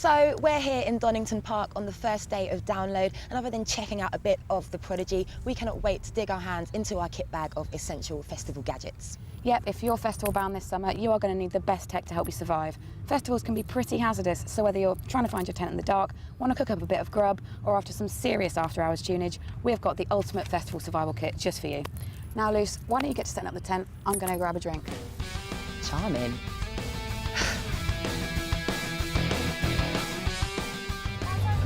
So we're here in Donington Park on the first day of download, and other than checking out a bit of the Prodigy, we cannot wait to dig our hands into our kit bag of essential festival gadgets. Yep, if you're festival bound this summer, you are going to need the best tech to help you survive. Festivals can be pretty hazardous, so whether you're trying to find your tent in the dark, want to cook up a bit of grub, or after some serious after-hours tunage, we've got the ultimate festival survival kit just for you. Now, Luce, why don't you get to setting up the tent? I'm going to grab a drink. Charming.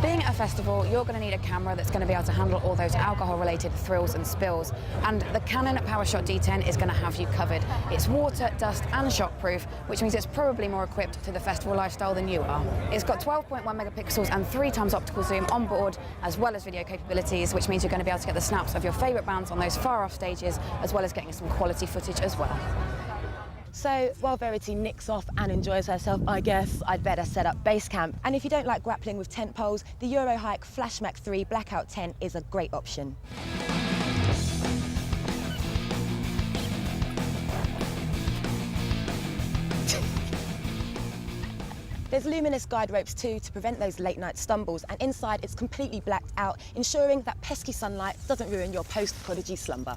Being at a festival, you're going to need a camera that's going to be able to handle all those alcohol-related thrills and spills. And the Canon PowerShot D10 is going to have you covered. It's water, dust and shock-proof, which means it's probably more equipped to the festival lifestyle than you are. It's got 12.1 megapixels and 3 times optical zoom on board, as well as video capabilities, which means you're going to be able to get the snaps of your favourite bands on those far-off stages, as well as getting some quality footage as well. So while Verity nicks off and enjoys herself, I guess I'd better set up base camp. And if you don't like grappling with tent poles, the Eurohike Flashmac 3 Blackout tent is a great option. There's luminous guide ropes too to prevent those late night stumbles, and inside it's completely blacked out, ensuring that pesky sunlight doesn't ruin your post-Prodigy slumber.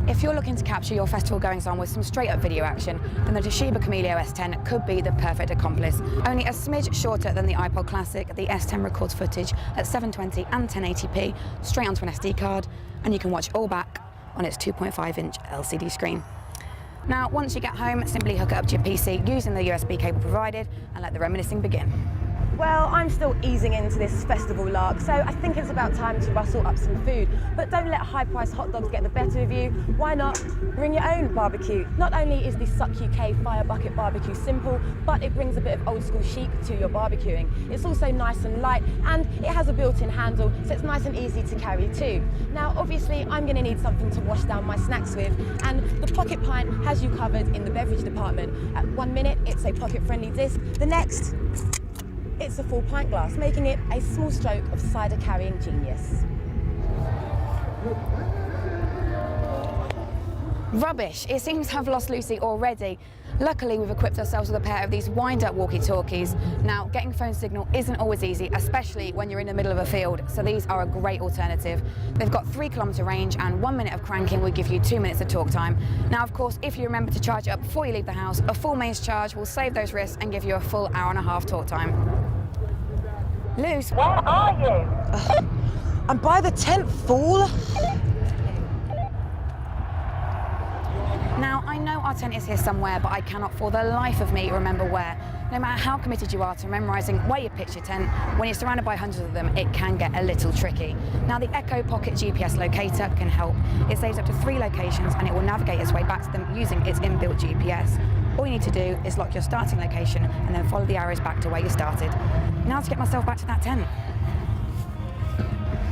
If you're looking to capture your festival goings-on with some straight-up video action, then the Toshiba Camilio S10 could be the perfect accomplice. Only a smidge shorter than the iPod Classic, the S10 records footage at 720 and 1080p straight onto an SD card, and you can watch all back on its 2.5-inch LCD screen. Now, once you get home, simply hook it up to your PC using the USB cable provided and let the reminiscing begin. Well, I'm still easing into this festival lark, so I think it's about time to rustle up some food. But don't let high-priced hot dogs get the better of you. Why not bring your own barbecue? Not only is the Suck UK Fire Bucket Barbecue simple, but it brings a bit of old-school chic to your barbecuing. It's also nice and light, and it has a built-in handle, so it's nice and easy to carry too. Now, obviously, I'm going to need something to wash down my snacks with, and the Pocket Pint has you covered in the beverage department. At 1 minute, it's a pocket-friendly disc. The next, it's a full pint glass, making it a small stroke of cider-carrying genius. Rubbish. It seems to have lost Lucy already. Luckily, we've equipped ourselves with a pair of these wind-up walkie-talkies. Now, getting phone signal isn't always easy, especially when you're in the middle of a field, so these are a great alternative. They've got 3-kilometre range, and 1 minute of cranking will give you 2 minutes of talk time. Now, of course, if you remember to charge it up before you leave the house, a full mains charge will save those risks and give you a full hour-and-a-half talk time. Luce, where are you? I'm by the tent, fool! Now, I know our tent is here somewhere, but I cannot for the life of me remember where. No matter how committed you are to memorising where you pitch your tent, when you're surrounded by hundreds of them, it can get a little tricky. Now, the Echo Pocket GPS locator can help. It saves up to 3 locations, and it will navigate its way back to them using its inbuilt GPS. All you need to do is lock your starting location and then follow the arrows back to where you started. Now to get myself back to that tent.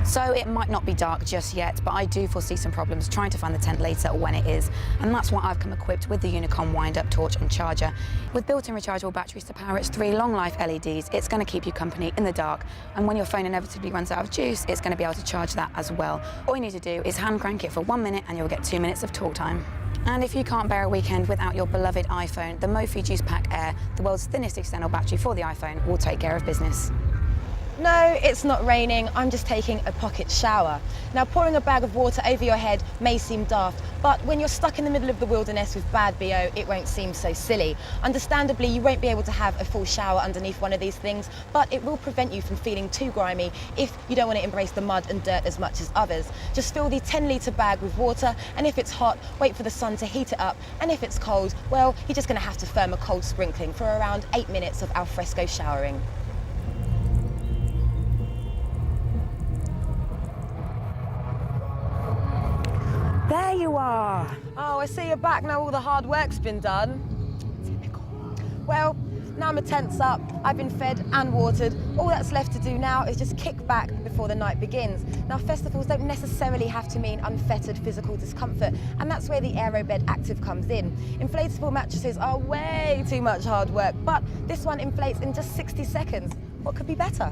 So it might not be dark just yet, but I do foresee some problems trying to find the tent later when it is. And that's why I've come equipped with the Unicom wind-up torch and charger. With built-in rechargeable batteries to power its 3 long-life LEDs, it's going to keep you company in the dark. And when your phone inevitably runs out of juice, it's going to be able to charge that as well. All you need to do is hand crank it for 1 minute and you'll get 2 minutes of talk time. And if you can't bear a weekend without your beloved iPhone, the Mophie Juice Pack Air, the world's thinnest external battery for the iPhone, will take care of business. No, it's not raining, I'm just taking a pocket shower. Now, pouring a bag of water over your head may seem daft, but when you're stuck in the middle of the wilderness with bad BO, it won't seem so silly. Understandably, you won't be able to have a full shower underneath one of these things, but it will prevent you from feeling too grimy if you don't want to embrace the mud and dirt as much as others. Just fill the 10-litre bag with water, and if it's hot, wait for the sun to heat it up, and if it's cold, well, you're just going to have to firm a cold sprinkling for around 8 minutes of alfresco showering. There you are. Oh, I see you're back now all the hard work's been done. Typical. Well, now my tent's up, I've been fed and watered. All that's left to do now is just kick back before the night begins. Now, festivals don't necessarily have to mean unfettered physical discomfort, and that's where the Aerobed Active comes in. Inflatable mattresses are way too much hard work, but this one inflates in just 60 seconds. What could be better?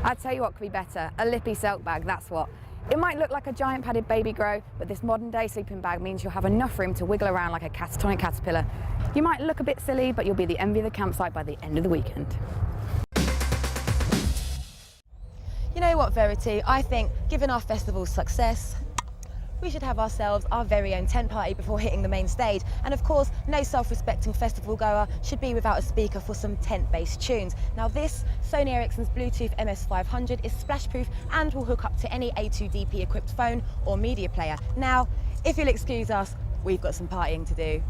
I'd tell you what could be better, a lippy silk bag, that's what. It might look like a giant padded baby grow, but this modern day sleeping bag means you'll have enough room to wiggle around like a catatonic caterpillar. You might look a bit silly, but you'll be the envy of the campsite by the end of the weekend. You know what, Verity? I think, given our festival's success, we should have ourselves our very own tent party before hitting the main stage. And of course, no self-respecting festival goer should be without a speaker for some tent-based tunes. Now this, Sony Ericsson's Bluetooth MS500 is splash-proof and will hook up to any A2DP equipped phone or media player. Now, if you'll excuse us, we've got some partying to do.